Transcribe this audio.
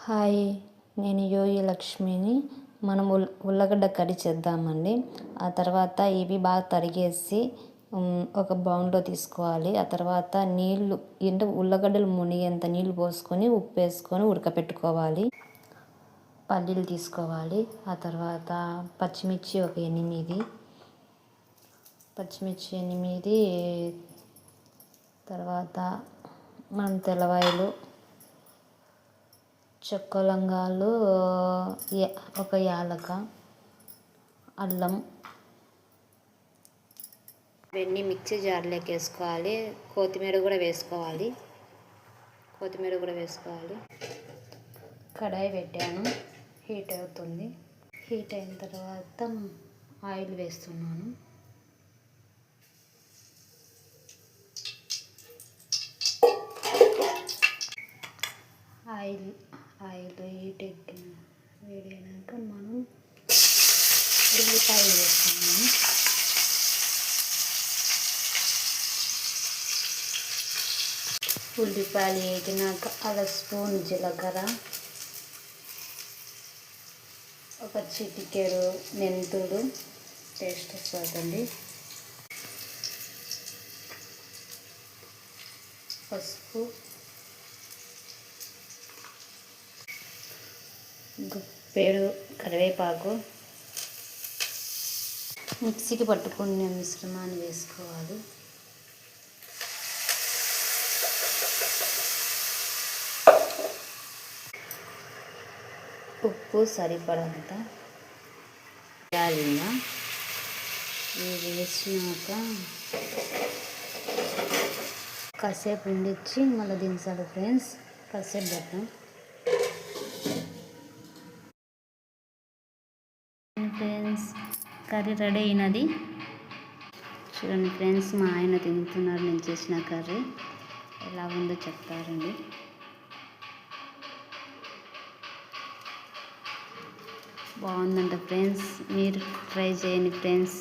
Hi, నేను యోగి లక్ష్మిని. మనం ఉల్లగడ్డ కర్రీ చేద్దామండి. ఆ తర్వాత ఇవి బాగా తరిగేసి ఒక బౌల్లో తీసుకోవాలి. ఆ తర్వాత నీళ్ళు ఉల్లగడ్డలు మునిగేంత నీళ్ళు పోసుకొని ఉప్పు వేసుకొని ఉడకపెట్టుకోవాలి. పల్లీలు తీసుకోవాలి. ఆ తర్వాత పచ్చిమిర్చి ఒక 8 తర్వాత మనం తెల్లవాయలు, చెక్క లవంగాలు, ఒక యాలక, అల్లం ఇవన్నీ మిక్సీ జార్లోకి వేసుకోవాలి. కొత్తిమీర కూడా వేసుకోవాలి. కడాయి పెట్టాను, హీట్ అవుతుంది. హీట్ అయిన తర్వాత ఆయిల్ వేస్తున్నాను. ఆయిల్ వేడైనాక మనం ఉల్లిపాయలు వేస్తున్నాము. ఉల్లిపాయలు వేగినాక స్పూన్ జీలకర్ర, ఒక చిటికెడు మెంతులు టేస్ట్ వస్తుందండి, పసుపు, గుప్పెడు కరివేపాకు, మిక్సీకి పట్టుకునే మిశ్రమాన్ని వేసుకోవాలి. ఉప్పు సరిపడంత వేయాలిగా. ఇది వేసినాక కాసేపు ఉండిచ్చి మళ్ళీ దించాలి ఫ్రెండ్స్. కాసేపు పెట్టాం ఫ్రెండ్స్. కర్రీ రెడీ అయినది. చూడండి ఫ్రెండ్స్, మా ఆయన తింటున్నారు నేను చేసిన కర్రీ. ఎలా ఉందో చెప్తారండి. బాగుందంట ఫ్రెండ్స్, మీరు ట్రై చేయండి ఫ్రెండ్స్.